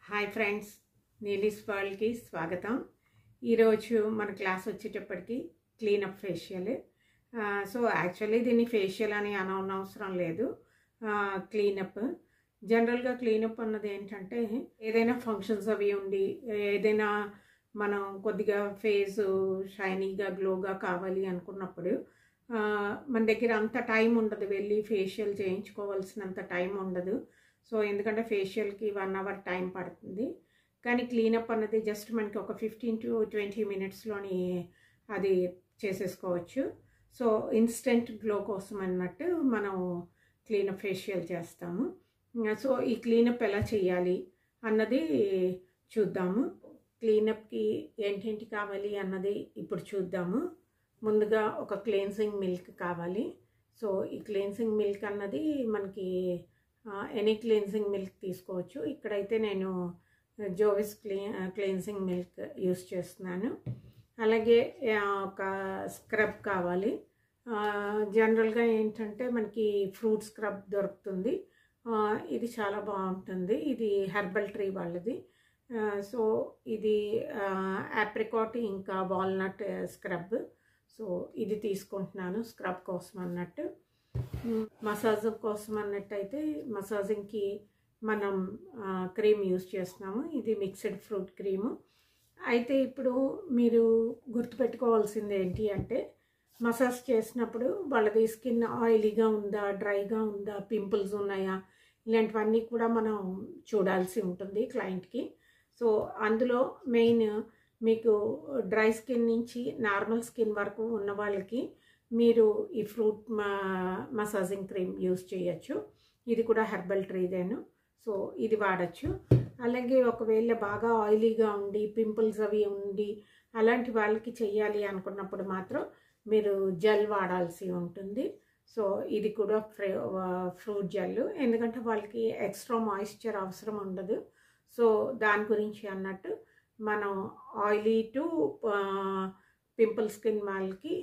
Hi friends, నీలీస్ వరల్డ్కి స్వాగతం. ఈరోజు మన క్లాస్ వచ్చేటప్పటికి క్లీనప్ ఫేషియల్. సో యాక్చువల్లీ దీన్ని ఫేషియల్ అని అనవసరం లేదు. క్లీనప్ జనరల్గా క్లీనప్ అన్నది ఏంటంటే ఏదైనా ఫంక్షన్స్ అవి ఉండి ఏదైనా మనం కొద్దిగా ఫేస్ షైనీగా గ్లోగా కావాలి అనుకున్నప్పుడు మన దగ్గర అంత టైం ఉండదు, వెళ్ళి ఫేషియల్ చేయించుకోవాల్సినంత టైం ఉండదు. సో ఎందుకంటే ఫేషియల్కి 1 అవర్ టైం పడుతుంది. కానీ క్లీనప్ అన్నది జస్ట్ మనకి ఒక 15 to 20 మినిట్స్లోని అది చేసేసుకోవచ్చు. సో ఇన్స్టెంట్ గ్లో కోసం అన్నట్టు మనం క్లీనప్ ఫేషియల్ చేస్తాము. సో ఈ క్లీనప్ ఎలా చేయాలి అన్నది చూద్దాము. క్లీనప్కి ఏంటేంటి కావాలి అన్నది ఇప్పుడు చూద్దాము. ముందుగా ఒక క్లెన్సింగ్ మిల్క్ కావాలి. సో ఈ క్లెన్సింగ్ మిల్క్ అన్నది మనకి ఎనీ క్లెన్సింగ్ మిల్క్ తీసుకోవచ్చు. ఇక్కడైతే నేను జోవిస్ క్లెన్సింగ్ మిల్క్ యూస్ చేస్తున్నాను. అలాగే ఒక స్క్రబ్ కావాలి. జనరల్గా ఏంటంటే మనకి ఫ్రూట్ స్క్రబ్ దొరుకుతుంది. ఇది చాలా బాగుంటుంది. ఇది హెర్బల్ ట్రీ వాళ్ళది. సో ఇది ఆప్రికాట్ ఇంకా వాల్నట్ స్క్రబ్. సో ఇది తీసుకుంటున్నాను స్క్రబ్ కోసం అన్నట్టు. మసాజ్ కోసం అన్నట్టయితే మసాజింగ్కి మనం క్రీమ్ యూస్ చేస్తున్నాము. ఇది మిక్స్డ్ ఫ్రూట్ క్రీము. అయితే ఇప్పుడు మీరు గుర్తుపెట్టుకోవాల్సింది ఏంటి అంటే మసాజ్ చేసినప్పుడు వాళ్ళది స్కిన్ ఆయిలీగా ఉందా, డ్రైగా ఉందా, పింపుల్స్ ఉన్నాయా, ఇలాంటివన్నీ కూడా మనం చూడాల్సి ఉంటుంది క్లయింట్కి. సో అందులో మెయిన్ మీకు డ్రై స్కిన్ నుంచి నార్మల్ స్కిన్ వరకు ఉన్న వాళ్ళకి మీరు ఈ ఫ్రూట్ మసాజింగ్ క్రీమ్ యూస్ చేయొచ్చు. ఇది కూడా హెర్బల్ ట్రీదేను. సో ఇది వాడచ్చు. అలాగే ఒకవేళ బాగా ఆయిలీగా ఉండి పింపుల్స్ అవి ఉండి అలాంటి వాళ్ళకి చెయ్యాలి అనుకున్నప్పుడు మాత్రం మీరు జెల్ వాడాల్సి ఉంటుంది. సో ఇది కూడా ఫ్రూట్ జెల్, ఎందుకంటే వాళ్ళకి ఎక్స్ట్రా మాయిశ్చర్ అవసరం ఉండదు. సో దాని గురించి అన్నట్టు మనం ఆయిలీ టు పింపుల్ స్కిన్ వాళ్ళకి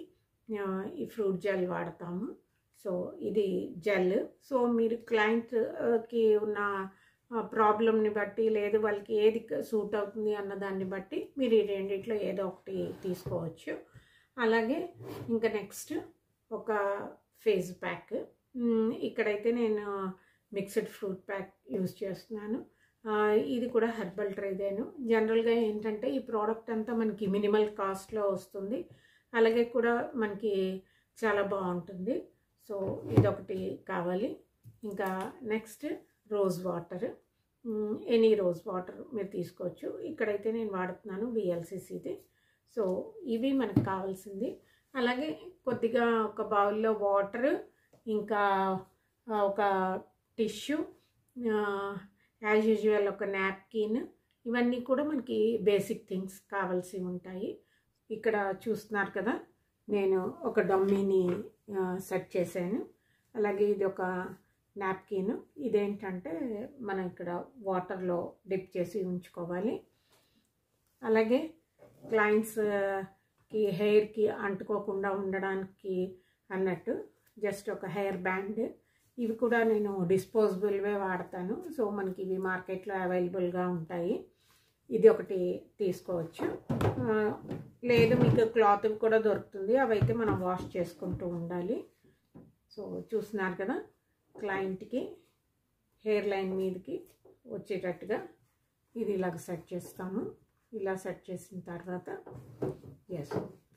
ఈ ఫ్రూట్ జెల్ వాడతాము. సో ఇది జెల్. సో మీరు క్లయింట్కి ఉన్న ప్రాబ్లమ్ని బట్టి లేదు వాళ్ళకి ఏది సూట్ అవుతుంది అన్న దాన్ని బట్టి మీరు ఈ రెండిట్లో ఏదో ఒకటి తీసుకోవచ్చు. అలాగే ఇంకా నెక్స్ట్ ఒక ఫేస్ ప్యాక్. ఇక్కడైతే నేను మిక్స్డ్ ఫ్రూట్ ప్యాక్ యూజ్ చేస్తున్నాను. ఇది కూడా హెర్బల్ ట్రైదేను. జనరల్గా ఏంటంటే ఈ ప్రోడక్ట్ అంతా మనకి మినిమల్ కాస్ట్లో వస్తుంది. అలాగే కూడా మనకి చాలా బాగుంటుంది. సో ఇదొకటి కావాలి. ఇంకా next rose water, any rose water మీరు తీసుకోవచ్చు. ఇక్కడైతే నేను వాడుతున్నాను VLCCది. సో ఇవి మనకు కావాల్సింది. అలాగే కొద్దిగా ఒక బౌల్లో వాటర్, ఇంకా ఒక టిష్యూ, యాజ్ యూజువల్ ఒక నాప్కిన్, ఇవన్నీ కూడా మనకి బేసిక్ థింగ్స్ కావాల్సి ఉంటాయి. ఇక్కడ చూస్తున్నారు కదా, నేను ఒక డమ్మీని సెట్ చేశాను. అలాగే ఇది ఒక నాప్కిన్. ఇదేంటంటే మనం ఇక్కడ వాటర్లో డిప్ చేసి ఉంచుకోవాలి. అలాగే క్లయింట్స్కి హెయిర్కి అంటుకోకుండా ఉండడానికి అన్నట్టు జస్ట్ ఒక హెయిర్ బ్యాండ్. ఇవి కూడా నేను డిస్పోజబుల్వే వాడతాను. సో మనకి ఇవి మార్కెట్లో అవైలబుల్గా ఉంటాయి. ఇది ఒకటి తీసుకోవచ్చు. లేదు మీకు క్లాత్ కూడా దొరుకుతుంది, అవైతే మనం వాష్ చేసుకుంటూ ఉండాలి. సో చూస్తున్నారు కదా, క్లయింట్కి హెయిర్ లైన్ మీదకి వచ్చేటట్టుగా ఇది ఇలాగ సెట్ చేస్తాము. ఇలా సెట్ చేసిన తర్వాత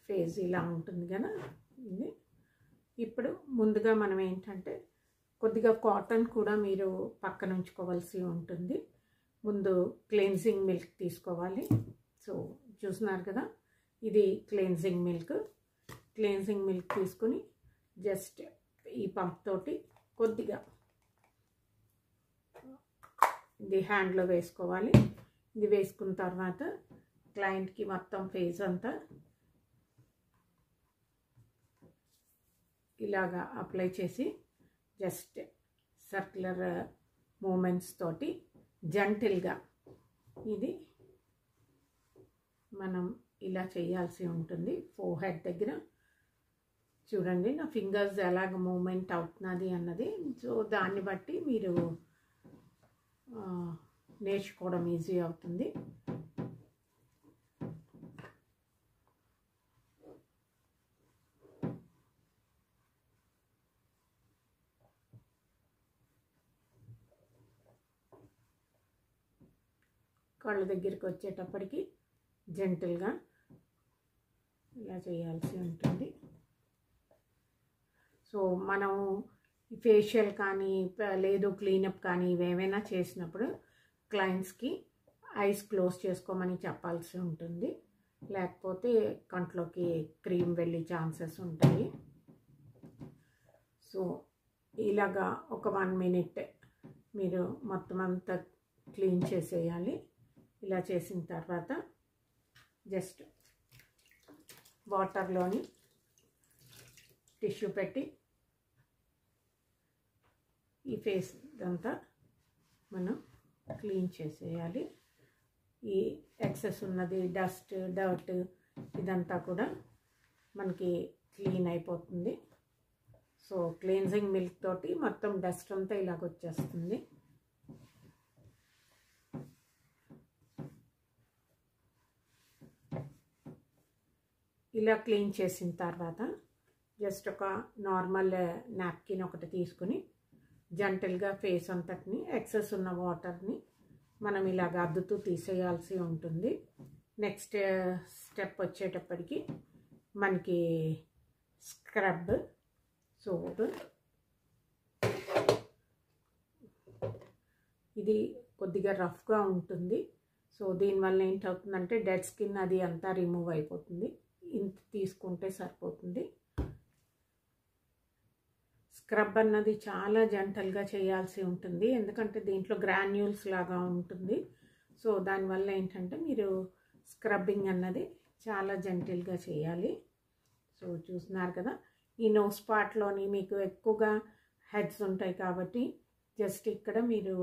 ఫేస్ ఇలా ఉంటుంది కదా. ఇది ఇప్పుడు ముందుగా మనం ఏంటంటే కొద్దిగా కాటన్ కూడా మీరు పక్కన ఉంచుకోవాల్సి ఉంటుంది. ముందు క్లెన్సింగ్ మిల్క్ తీసుకోవాలి. సో చూస్తున్నారు కదా, ఇది క్లెన్సింగ్ మిల్క్. క్లెన్సింగ్ మిల్క్ తీసుకుని జస్ట్ ఈ పంప్ తోటి కొద్దిగా ఇది హ్యాండ్లో వేసుకోవాలి. ఇది వేసుకున్న తర్వాత క్లయింట్కి మొత్తం ఫేస్ అంతా ఇలాగా అప్లై చేసి జస్ట్ సర్క్యులర్ మూమెంట్స్ తోటి జెంటిల్గా ఇది మనం ఇలా చేయాల్సి ఉంటుంది. ఫోర్హెడ్ దగ్గర చూడండి నా ఫింగర్స్ ఎలాగ మూమెంట్ అవుతున్నది అన్నది. సో దాన్ని బట్టి మీరు నేర్చుకోవడం ఈజీ అవుతుంది. కళ్ళ దగ్గరికి వచ్చేటప్పటికి జెంటిల్గా ఇలా చేయాల్సి ఉంటుంది. సో మనం ఫేషియల్ కానీ లేదు క్లీనప్ కానీ ఇవేమైనా చేసినప్పుడు క్లయింట్స్కి ఐస్ క్లోజ్ చేసుకోమని చెప్పాల్సి ఉంటుంది, లేకపోతే కంట్లోకి క్రీమ్ వెళ్ళే ఛాన్సెస్ ఉంటాయి. సో ఇలాగా ఒక 1 minute మీరు మొత్తం అంతా క్లీన్ చేసేయాలి. ఇలా చేసిన తర్వాత జస్ట్ వాటర్లోని టిష్యూ పెట్టి ఈ ఫేస్ అంతా మనం క్లీన్ చేసేయాలి. ఈ ఎక్సెస్ ఉన్నది డస్ట్ డర్ట్ ఇదంతా కూడా మనకి క్లీన్ అయిపోతుంది. సో క్లీన్జింగ్ మిల్క్ తోటి మొత్తం డస్ట్ అంతా ఇలాగ వచ్చేస్తుంది. ఇలా క్లీన్ చేసిన తర్వాత జస్ట్ ఒక నార్మల్ నాప్కిన్ ఒకటి తీసుకుని జెంటిల్గా ఫేస్ అంతటిని ఎక్సెస్ ఉన్న వాటర్ని మనం ఇలాగ అద్దుతూ తీసేయాల్సి ఉంటుంది. నెక్స్ట్ స్టెప్ వచ్చేటప్పటికి మనకి స్క్రబ్ సోప్. ఇది కొద్దిగా రఫ్గా ఉంటుంది. సో దీనివల్ల ఏంటవుతుందంటే డెడ్ స్కిన్ అది అంతా రిమూవ్ అయిపోతుంది. ఇంత తీసుకుంటే సరిపోతుంది. స్క్రబ్ అన్నది చాలా జెంటల్గా చేయాల్సి ఉంటుంది, ఎందుకంటే దీంట్లో గ్రాన్యూల్స్ లాగా ఉంటుంది. సో దానివల్ల ఏంటంటే మీరు స్క్రబ్బింగ్ అన్నది చాలా జెంటిల్గా చేయాలి. సో చూస్తున్నారు కదా, ఈ నోస్ పార్ట్లోని మీకు ఎక్కువగా హెడ్స్ ఉంటాయి కాబట్టి జస్ట్ ఇక్కడ మీరు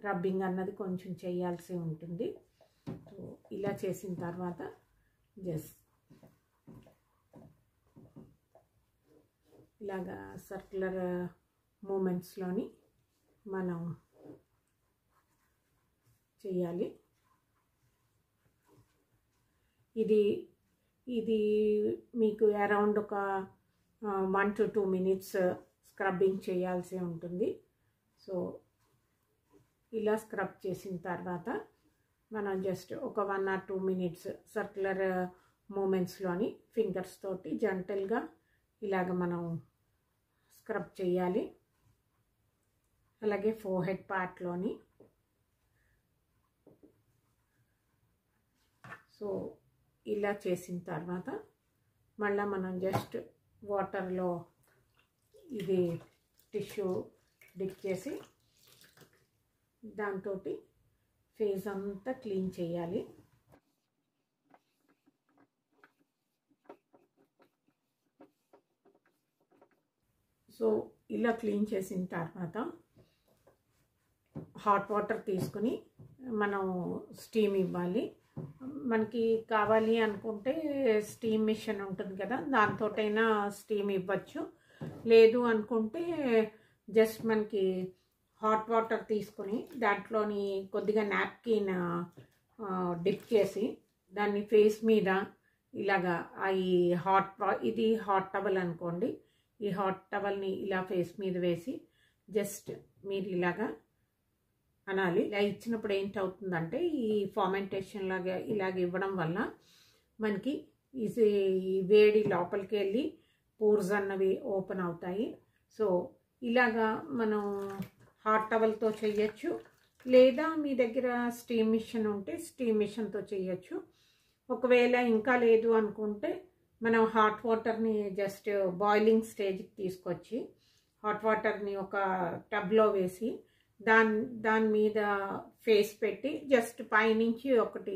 రబ్బింగ్ అన్నది కొంచెం చేయాల్సి ఉంటుంది. సో ఇలా చేసిన తర్వాత జస్ట్ ఇలాగా సర్క్యులర్ మూమెంట్స్లోని మనం చేయాలి. ఇది మీకు అరౌండ్ ఒక 1 to 2 minutes స్క్రబ్బింగ్ చేయాల్సి ఉంటుంది. సో ఇలా స్క్రబ్ చేసిన తర్వాత మనం జస్ట్ ఒక 1 or 2 minutes సర్క్యులర్ మూమెంట్స్లోని ఫింగర్స్ తోటి జెంటల్గా ఇలాగ మనం స్క్రబ్ చేయాలి. అలాగే ఫోర్హెడ్ పార్ట్లోని. సో ఇలా చేసిన తర్వాత మళ్ళీ మనం జస్ట్ వాటర్లో ఇది టిష్యూ డిప్ చేసి దాంతో ఫేస్ అంతా క్లీన్ చేయాలి. సో ఇలా క్లీన్ చేసిన తర్వాత హాట్ వాటర్ తీసుకుని మనం స్టీమ్ ఇవ్వాలి. మనకి కావాలి అనుకుంటే స్టీమ్ మిషన్ ఉంటుంది కదా, దాంతోటైనా స్టీమ్ ఇవ్వచ్చు. లేదు అనుకుంటే జస్ట్ మనకి హాట్ వాటర్ తీసుకొని దాంట్లోని కొద్దిగా నాప్కిన్ డిప్ చేసి దాన్ని ఫేస్ మీద ఇలాగా ఈ ఇది హాట్ టవల్ అనుకోండి, ఈ హాట్ టవల్ని ఇలా ఫేస్ మీద వేసి జస్ట్ మీరు ఇలాగా అనాలి. ఇలా ఇచ్చినప్పుడు ఏంటవుతుందంటే ఈ ఫార్మెంటేషన్ లాగా ఇలాగ ఇవ్వడం వల్ల మనకి ఈ వేడి లోపలికి వెళ్ళి పోర్స్ అన్నవి ఓపెన్ అవుతాయి. సో ఇలాగా మనం హాట్ టవల్తో చేయొచ్చు, లేదా మీ దగ్గర స్టీమ్ మిషన్ ఉంటే స్టీమ్ మిషన్తో చేయొచ్చు. ఒకవేళ ఇంకా లేదు అనుకుంటే మనం హాట్ వాటర్ని జస్ట్ బాయిలింగ్ స్టేజ్కి తీసుకొచ్చి హాట్ వాటర్ని ఒక టబ్లో వేసి దాని మీద ఫేస్ పెట్టి జస్ట్ పైనుంచి ఒకటి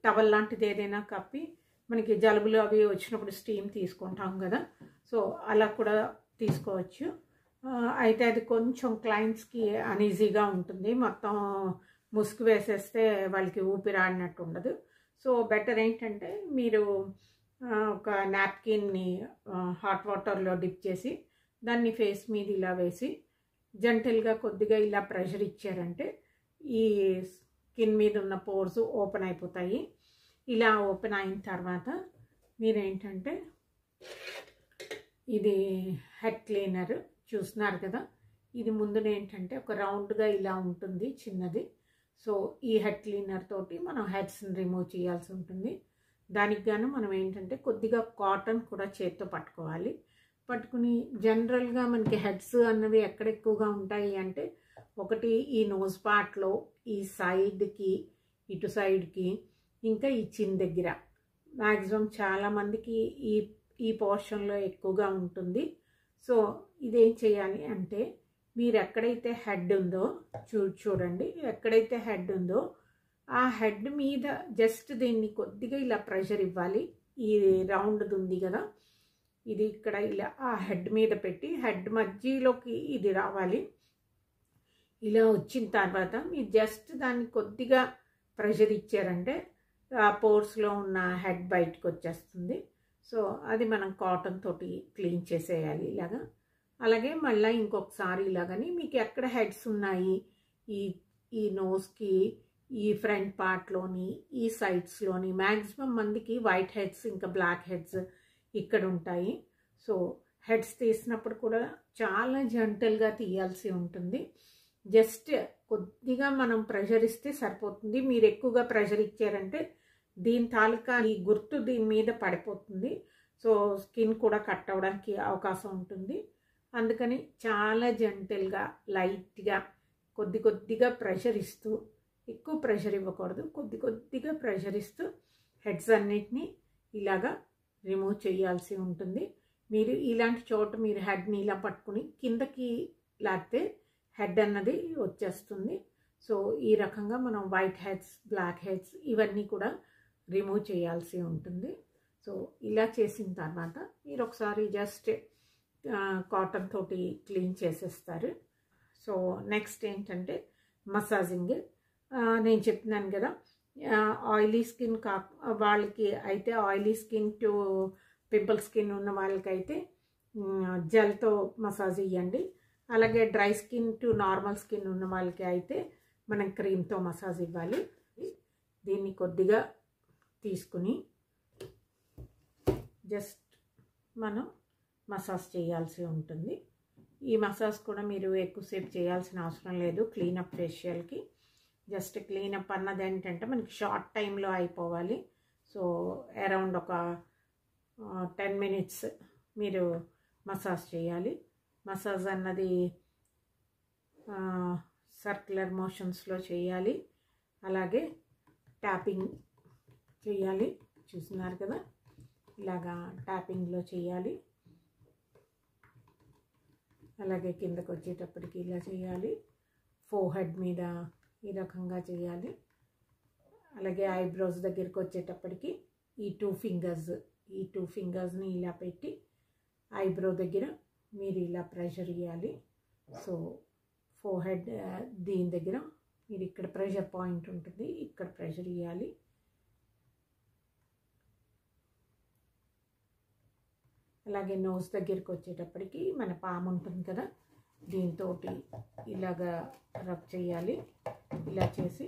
టవల్ లాంటిది ఏదైనా కప్పి మనకి జలుబులు అవి వచ్చినప్పుడు స్టీమ్ తీసుకుంటాం కదా, సో అలా కూడా తీసుకోవచ్చు. అయితే అది కొంచెం క్లయింట్స్కి అనీజీగా ఉంటుంది, మొత్తం ముసుగు వేసేస్తే వాళ్ళకి ఊపిరాడినట్టు ఉండదు. సో బెటర్ ఏంటంటే మీరు ఒక నాప్కిన్ని హాట్ వాటర్లో డిప్ చేసి దాన్ని ఫేస్ మీద ఇలా వేసి జెంటిల్గా కొద్దిగా ఇలా ప్రెషర్ ఇచ్చారంటే ఈ స్కిన్ మీద ఉన్న పోర్స్ ఓపెన్ అయిపోతాయి. ఇలా ఓపెన్ అయిన తర్వాత మీరేంటంటే ఇది హెడ్ క్లీనర్ చూస్తున్నారు కదా, ఇది ముందున ఏంటంటే ఒక రౌండ్గా ఇలా ఉంటుంది చిన్నది. సో ఈ హెడ్ క్లీనర్ తోటి మనం హెడ్స్ని రిమూవ్ చేయాల్సి ఉంటుంది. దానికి గాను మనం ఏంటంటే కొద్దిగా కాటన్ కూడా చేత్తో పట్టుకోవాలి. పట్టుకుని జనరల్గా మనకి హెడ్స్ అన్నవి ఎక్కడ ఎక్కువగా ఉంటాయి అంటే ఒకటి ఈ నోస్ పార్ట్లో, ఈ సైడ్కి, ఇటు సైడ్కి, ఇంకా ఈ చిన్ దగ్గర మ్యాక్సిమం చాలామందికి ఈ పోర్షన్లో ఎక్కువగా ఉంటుంది. సో ఇదేం చేయాలి అంటే మీరు ఎక్కడైతే హెడ్ ఉందో చూడండి, ఎక్కడైతే హెడ్ ఉందో ఆ హెడ్ మీద జస్ట్ దీన్ని కొద్దిగా ఇలా ప్రెషర్ ఇవ్వాలి. ఈ రౌండ్ది ఉంది కదా, ఇది ఇక్కడ ఇలా ఆ హెడ్ మీద పెట్టి హెడ్ మధ్యలోకి ఇది రావాలి. ఇలా వచ్చిన తర్వాత మీరు జస్ట్ దాన్ని కొద్దిగా ప్రెషర్ ఇచ్చారంటే ఆ పోర్స్లో ఉన్న హెడ్ బయటకు వచ్చేస్తుంది. సో అది మనం కాటన్ తోటి క్లీన్ చేసేయాలి ఇలాగా. అలాగే మళ్ళీ ఇంకొకసారి ఇలాగని మీకు ఎక్కడ హెడ్స్ ఉన్నాయి, ఈ నోస్కి, ఈ ఫ్రంట్ పార్ట్లోని, ఈ సైడ్స్లోని మ్యాక్సిమం మందికి వైట్ హెడ్స్ ఇంకా బ్లాక్ హెడ్స్ ఇక్కడ ఉంటాయి. సో హెడ్స్ తీసినప్పుడు కూడా చాలా జెంటల్గా తీయాల్సి ఉంటుంది. జస్ట్ కొద్దిగా మనం ప్రెషర్ ఇస్తే సరిపోతుంది. మీరు ఎక్కువగా ప్రెషర్ ఇచ్చారంటే దీని తాలూకా ఈ గుర్తు దీని మీద పడిపోతుంది. సో స్కిన్ కూడా కట్ అవ్వడానికి అవకాశం ఉంటుంది. అందుకని చాలా జెంటల్గా లైట్గా కొద్దిగా ప్రెషర్ ఇస్తూ, ఎక్కువ ప్రెషర్ ఇవ్వకూడదు, కొద్దిగా ప్రెషర్ ఇస్తూ హెడ్స్ అన్నిటినీ ఇలాగా రిమూవ్ చేయాల్సి ఉంటుంది. మీరు ఇలాంటి చోట మీరు హెడ్ని ఇలా పట్టుకుని కిందకి లాగితే హెడ్ అన్నది వచ్చేస్తుంది. సో ఈ రకంగా మనం వైట్ హెడ్స్, బ్లాక్ హెడ్స్ ఇవన్నీ కూడా రిమూవ్ చేయాల్సి ఉంటుంది. సో ఇలా చేసిన తర్వాత మీరు ఒకసారి జస్ట్ కాటన్ తోటి క్లీన్ చేసేస్తారు. సో నెక్స్ట్ ఏంటంటే మసాజింగ్. నేను చెప్తున్నాను కదా, ఆయిలీ స్కిన్ వాళ్ళకి అయితే oily skin to pimple skin ఉన్న వాళ్ళకైతే జెల్తో మసాజ్ ఇవ్వండి. అలాగే dry skin to normal skin ఉన్న వాళ్ళకి అయితే మనం క్రీమ్తో మసాజ్ ఇవ్వాలి. దీన్ని కొద్దిగా తీసుకుని జస్ట్ మనం మసాజ్ చేయాల్సి ఉంటుంది. ఈ మసాజ్ కూడా మీరు ఎక్కువసేపు చేయాల్సిన అవసరం లేదు. క్లీనప్ ఫేషియల్కి జస్ట్ క్లీనప్ అన్నది ఏంటంటే మనకి షార్ట్ టైంలో అయిపోవాలి. సో అరౌండ్ ఒక 10 minutes మీరు మసాజ్ చేయాలి. మసాజ్ అన్నది సర్క్యులర్ మోషన్స్లో చేయాలి. అలాగే ట్యాపింగ్ చేయాలి. చూస్తున్నారు కదా, ఇలాగా ట్యాపింగ్లో చేయాలి. అలాగే కిందకు వచ్చేటప్పటికి ఇలా చేయాలి. ఫోహెడ్ మీద ఈ రకంగా చేయాలి. అలాగే ఐబ్రోస్ దగ్గరికి వచ్చేటప్పటికి ఈ 2 ఫింగర్స్ని ఇలా పెట్టి ఐబ్రో దగ్గర మీరు ఇలా ప్రెషర్ ఇవ్వాలి. సో ఫోహెడ్ దీని దగ్గర మీరు ఇక్కడ ప్రెషర్ పాయింట్ ఉంటుంది, ఇక్కడ ప్రెషర్ ఇవ్వాలి. అలాగే నోస్ దగ్గరికి వచ్చేటప్పటికి మన పామ్ ఉంటుంది కదా, దీంతో ఇలాగా రబ్ చేయాలి. ఇలా చేసి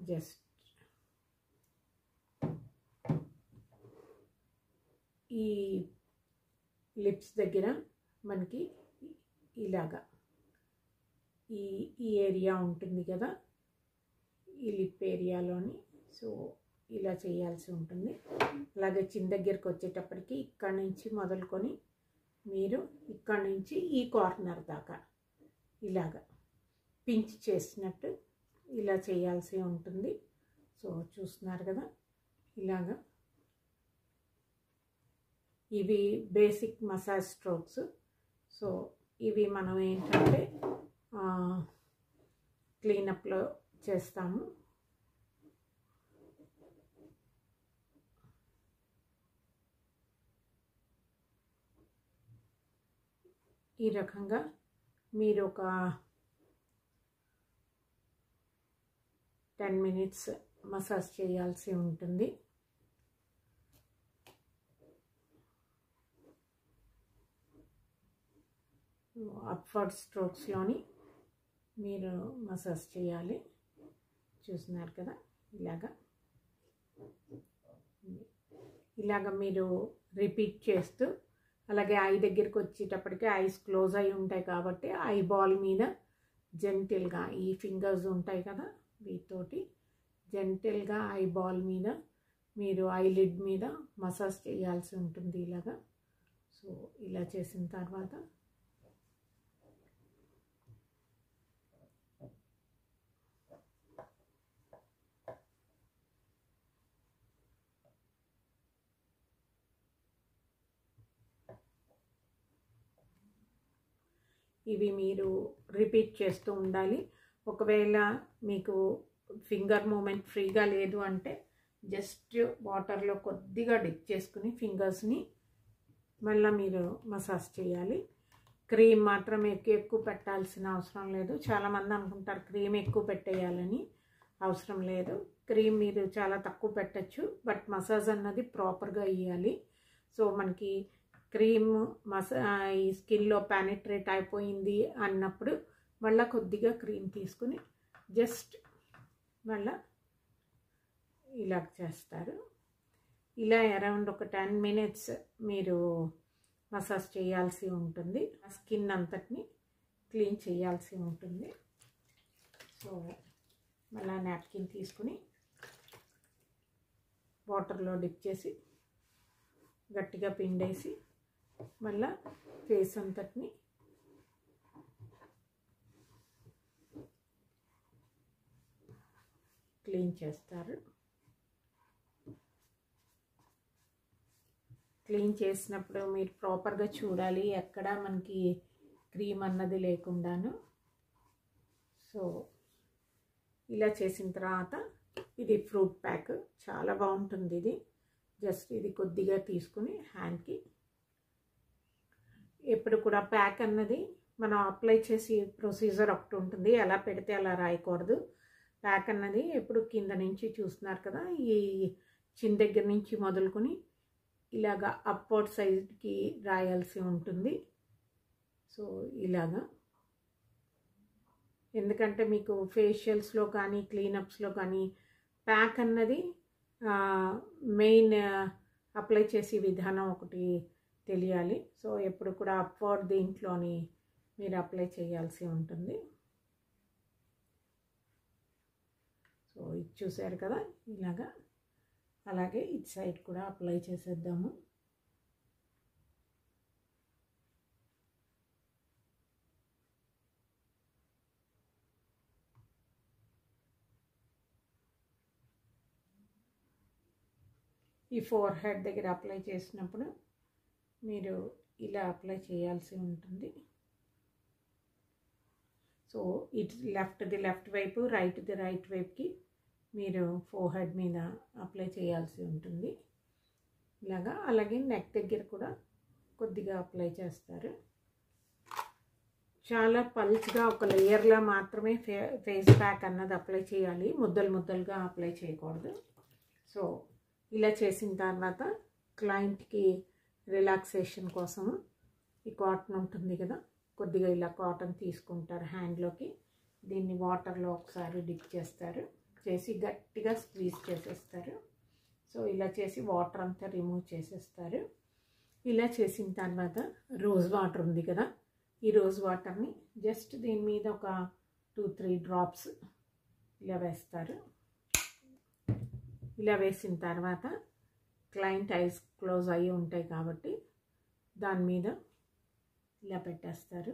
జస్ట్ ఈ లిప్స్ దగ్గర మనకి ఇలాగా ఈ ఏరియా ఉంటుంది కదా, ఈ లిప్ ఏరియాలోని సో ఇలా చేయాల్సి ఉంటుంది. అలాగే చిన్న దగ్గరికి వచ్చేటప్పటికి ఇక్కడ నుంచి మొదలుకొని మీరు ఇక్కడ నుంచి ఈ కార్నర్ దాకా ఇలాగా పించ్ చేసినట్టు ఇలా చేయాల్సి ఉంటుంది. సో చూస్తున్నారు కదా, ఇలాగా ఇవి బేసిక్ మసాజ్ స్ట్రోక్స్. సో ఇవి మనం ఏంటంటే క్లీనప్లో చేస్తాము. ఈ రకంగా మీరు ఒక 10 minutes మసాజ్ చేయాల్సి ఉంటుంది. అప్వర్డ్ స్ట్రోక్స్లోని మీరు మసాజ్ చేయాలి. చూస్తున్నారు కదా, ఇలాగా మీరు రిపీట్ చేస్తూ, అలాగే ఐ దగ్గరికి వచ్చేటప్పటికి ఐస్ క్లోజ్ అయి ఉంటాయి కాబట్టి ఐ బాల్ మీద జెంటిల్గా ఈ ఫింగర్స్ ఉంటాయి కదా వీటితోటి జెంటిల్గా ఐ బాల్ మీద మీరు ఐలిడ్ మీద మసాజ్ చేయాల్సి ఉంటుంది ఇలాగా. సో ఇలా చేసిన తర్వాత ఇవి మీరు రిపీట్ చేస్తూ ఉండాలి. ఒకవేళ మీకు ఫింగర్ మూమెంట్ ఫ్రీగా లేదు అంటే జస్ట్ వాటర్లో కొద్దిగా డిప్ చేసుకుని ఫింగర్స్ని మళ్ళీ మీరు మసాజ్ చేయాలి. క్రీమ్ మాత్రం ఎక్కువ పెట్టాల్సిన అవసరం లేదు. చాలామంది అనుకుంటారు క్రీమ్ ఎక్కువ పెట్టేయాలని, అవసరం లేదు. క్రీమ్ మీరు చాలా తక్కువ పెట్టచ్చు, బట్ మసాజ్ అన్నది ప్రాపర్గా ఇవ్వాలి. సో మనకి క్రీమ్ ఈ స్కిన్లో పెనిట్రేట్ అయిపోయింది అన్నప్పుడు మళ్ళీ కొద్దిగా క్రీమ్ తీసుకుని జస్ట్ మళ్ళీ ఇలా చేస్తారు. ఇలా అరౌండ్ ఒక 10 minutes మీరు మసాజ్ చేయాల్సి ఉంటుంది. స్కిన్ అంతటిని క్లీన్ చేయాల్సి ఉంటుంది. సో మళ్ళీ నాప్కిన్ తీసుకుని వాటర్లో డిప్ చేసి గట్టిగా పిండేసి మళ్ళీ ఫేస్ అంతటిని క్లీన్ చేస్తారు. క్లీన్ చేసినప్పుడు మీరు ప్రాపర్గా చూడాలి, ఎక్కడ మనకి క్రీమ్ అన్నది లేకుండాను. సో ఇలా చేసిన తర్వాత ఇది ఫ్రూట్ ప్యాక్ చాలా బాగుంటుంది. ఇది జస్ట్ ఇది కొద్దిగా తీసుకుని హ్యాండ్కి, ఎప్పుడు కూడా ప్యాక్ అన్నది మనం అప్లై చేసి ప్రొసీజర్ ఒకటి ఉంటుంది, ఎలా పెడితే అలా రాయకూడదు. ప్యాక్ అన్నది ఎప్పుడు కింద నుంచి చూస్తున్నారు కదా, ఈ చిన్ దగ్గర నుంచి మొదలుకొని ఇలాగా అప్వర్డ్ సైడ్కి రాయాల్సి ఉంటుంది. సో ఇలాగా, ఎందుకంటే మీకు ఫేషియల్స్లో కానీ క్లీనప్స్లో కానీ ప్యాక్ అన్నది మెయిన్ అప్లై చేసే విధానం ఒకటి తెలియాలి. సో ఎప్పుడు కూడా అప్వర్డ్ దీంట్లోని మీరు అప్లై చేయాల్సి ఉంటుంది. సో ఇది చూసారు కదా ఇలాగా. అలాగే ఇటు సైడ్ కూడా అప్లై చేసేద్దాము. ఈ ఫోర్ హెడ్ దగ్గర అప్లై చేసినప్పుడు మీరు ఇలా అప్లై చేయాల్సి ఉంటుంది. సో ఇటు లెఫ్ట్ది లెఫ్ట్ వైపు, రైట్ది రైట్ వైపుకి మీరు ఫోర్ హెడ్ మీద అప్లై చేయాల్సి ఉంటుంది ఇలాగా. అలాగే నెక్ దగ్గర కూడా కొద్దిగా అప్లై చేస్తారు. చాలా పల్చ్గా ఒక లేయర్లా మాత్రమే ఫేస్ ప్యాక్ అన్నది అప్లై చేయాలి, ముద్దలు ముద్దలుగా అప్లై చేయకూడదు. సో ఇలా చేసిన తర్వాత క్లయింట్కి రిలాక్సేషన్ కోసము ఈ కాటన్ ఉంటుంది కదా, కొద్దిగా ఇలా కాటన్ తీసుకుంటారు హ్యాండ్లోకి, దీన్ని వాటర్లో ఒకసారి డిప్ చేస్తారు, చేసి గట్టిగా స్క్వీజ్ చేసేస్తారు. సో ఇలా చేసి వాటర్ అంతా రిమూవ్ చేసేస్తారు. ఇలా చేసిన తర్వాత రోజ్ వాటర్ ఉంది కదా, ఈ రోజ్ వాటర్ని జస్ట్ దీని మీద ఒక 2-3 డ్రాప్స్ ఇలా వేస్తారు. ఇలా వేసిన తర్వాత క్లయింట్ ఐస్ క్లోజ్ అయ్యి ఉంటాయి కాబట్టి దాని మీద ఇలా పెట్టేస్తారు.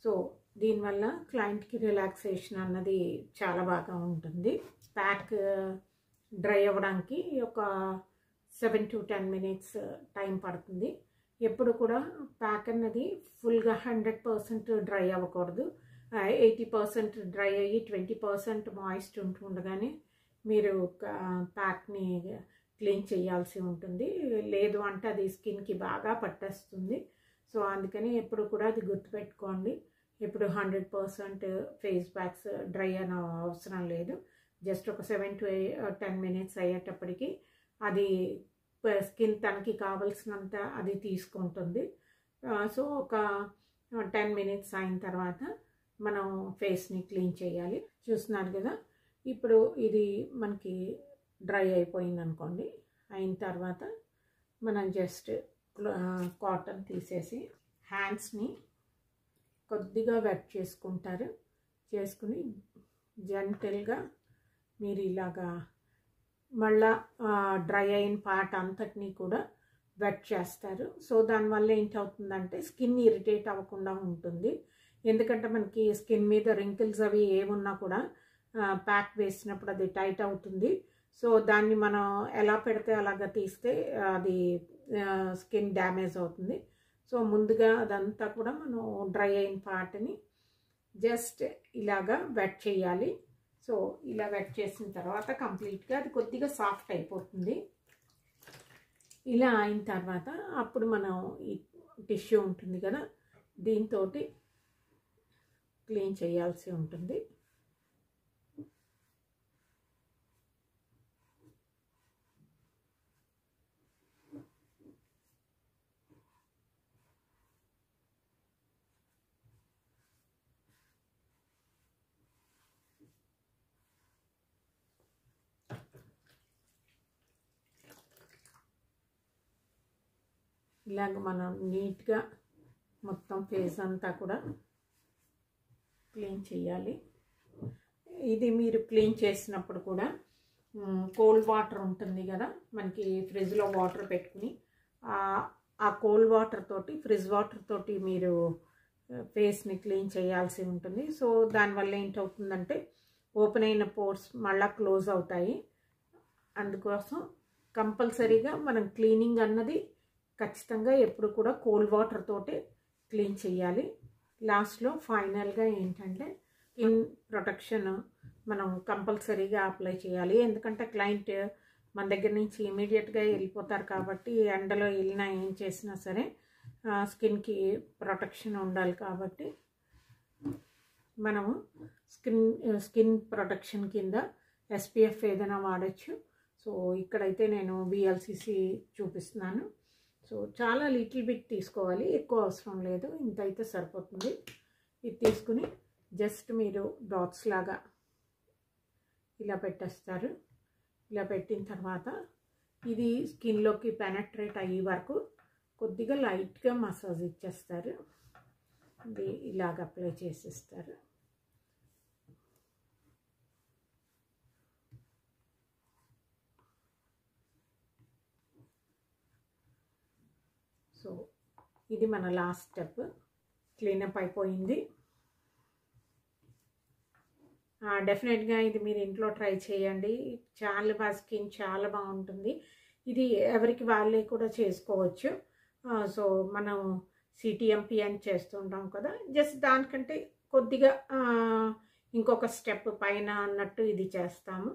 సో దీనివల్ల క్లయింట్కి రిలాక్సేషన్ అన్నది చాలా బాగా ఉంటుంది. ప్యాక్ డ్రై అవ్వడానికి ఒక 7 to 10 minutes టైం పడుతుంది. ఎప్పుడు కూడా ప్యాక్ అన్నది ఫుల్గా 100% డ్రై అవ్వకూడదు. 80% డ్రై అయ్యి 20% మాయిస్ట్ ఉంటుండగానే మీరు ప్యాక్ని క్లీన్ చేయాల్సి ఉంటుంది. లేదు అంటే అది స్కిన్కి బాగా పట్టేస్తుంది. సో అందుకని ఎప్పుడు కూడా అది గుర్తుపెట్టుకోండి, ఇప్పుడు 100% ఫేస్ ప్యాక్స్ డ్రై అనే అవసరం లేదు. జస్ట్ ఒక 7 to 10 minutes అయ్యేటప్పటికి అది స్కిన్ తనకి కావాల్సినంత అది తీసుకుంటుంది. సో ఒక 10 minutes అయిన తర్వాత మనం ఫేస్ని క్లీన్ చేయాలి. చూస్తున్నారు కదా, ఇప్పుడు ఇది మనకి డ్రై అయిపోయింది అనుకోండి. అయిన తర్వాత మనం జస్ట్ కాటన్ తీసేసి హ్యాండ్స్ని కొద్దిగా వెట్ చేసుకుని జెంటల్గా మీరు ఇలాగా మళ్ళా డ్రై అయిన పార్ట్ అంతటినీ కూడా వెట్ చేస్తారు. సో దానివల్ల ఏంటవుతుందంటే స్కిన్ ఇరిటేట్ అవ్వకుండా ఉంటుంది. ఎందుకంటే మనకి స్కిన్ మీద రింకిల్స్ అవి ఏమున్నా కూడా ప్యాక్ వేసినప్పుడు అది టైట్ అవుతుంది. సో దాన్ని మనం ఎలా పెడితే అలాగా తీస్తే అది స్కిన్ డ్యామేజ్ అవుతుంది. సో ముందుగా అదంతా కూడా మనం డ్రై అయిన పార్ట్ని జస్ట్ ఇలాగా వెట్ చేయాలి. సో ఇలా వెట్ చేసిన తర్వాత కంప్లీట్గా అది కొద్దిగా సాఫ్ట్ అయిపోతుంది. ఇలా అయిన తర్వాత అప్పుడు మనం ఈ టిష్యూ ఉంటుంది కదా, దీంతో క్లీన్ చేయాల్సి ఉంటుంది. ఇలాగ మనం నీట్గా మొత్తం ఫేస్ అంతా కూడా క్లీన్ చేయాలి. ఇది మీరు క్లీన్ చేసినప్పుడు కూడా కోల్డ్ వాటర్ ఉంటుంది కదా, మనకి ఫ్రిడ్జ్లో వాటర్ పెట్టుకుని ఆ కోల్డ్ వాటర్ తోటి ఫ్రిడ్జ్ వాటర్ తోటి మీరు ఫేస్ని క్లీన్ చేయాల్సి ఉంటుంది. సో దానివల్ల ఏంటవుతుందంటే ఓపెన్ అయిన పోర్స్ మళ్ళీ క్లోజ్ అవుతాయి. అందుకోసం కంపల్సరీగా మనం క్లీనింగ్ అన్నది ఖచ్చితంగా ఎప్పుడు కూడా కోల్డ్ వాటర్ తోటే క్లీన్ చేయాలి. లాస్ట్లో ఫైనల్గా ఏంటంటే స్కిన్ ప్రొటెక్షన్ మనం కంపల్సరీగా అప్లై చేయాలి. ఎందుకంటే క్లయింట్ మన దగ్గర నుంచి ఇమీడియట్గా వెళ్ళిపోతారు కాబట్టి ఎండలో వెళ్ళినా ఏం చేసినా సరే స్కిన్కి ప్రొటెక్షన్ ఉండాలి. కాబట్టి మనము స్కిన్ ప్రొటెక్షన్ కింద SPF ఏదైనా వాడచ్చు. సో ఇక్కడైతే నేను VLCC చూపిస్తున్నాను. సో చాలా లిటిల్ బిట్ తీసుకోవాలి, ఎక్కువ అవసరం లేదు, ఇంత అయితే సరిపోతుంది. ఇది తీసుకుని జస్ట్ మీరు డాట్స్ లాగా ఇలా పెట్టేస్తారు. ఇలా పెట్టిన తర్వాత ఇది స్కిన్లోకి పెనట్రేట్ అయ్యే వరకు కొద్దిగా లైట్గా మసాజ్ ఇచ్చేస్తారు. ఇది ఇలాగ అప్లై చేసేస్తారు. సో ఇది మన లాస్ట్ స్టెప్. క్లీనప్ అయిపోయింది. డెఫినెట్గా ఇది మీరు ఇంట్లో ట్రై చేయండి. చాలా బాగా స్కిన్ చాలా బాగుంటుంది. ఇది ఎవరికి వాళ్ళే కూడా చేసుకోవచ్చు. సో మనం CTMP అని చేస్తుంటాం కదా, జస్ట్ దానికంటే కొద్దిగా ఇంకొక స్టెప్ పైన అన్నట్టు ఇది చేస్తాము.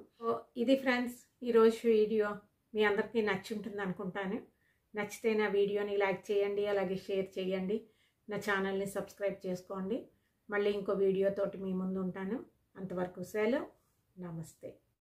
ఇది ఫ్రెండ్స్ ఈరోజు వీడియో మీ అందరికీ నచ్చి ఉంటుంది అనుకుంటాను. నచ్చితే నా వీడియోని లైక్ చేయండి, అలాగే షేర్ చేయండి, నా ఛానల్ని సబ్స్క్రైబ్ చేసుకోండి. మళ్ళీ ఇంకో వీడియోతోటి మీ ముందు ఉంటాను. అంతవరకు సెలవు. నమస్తే.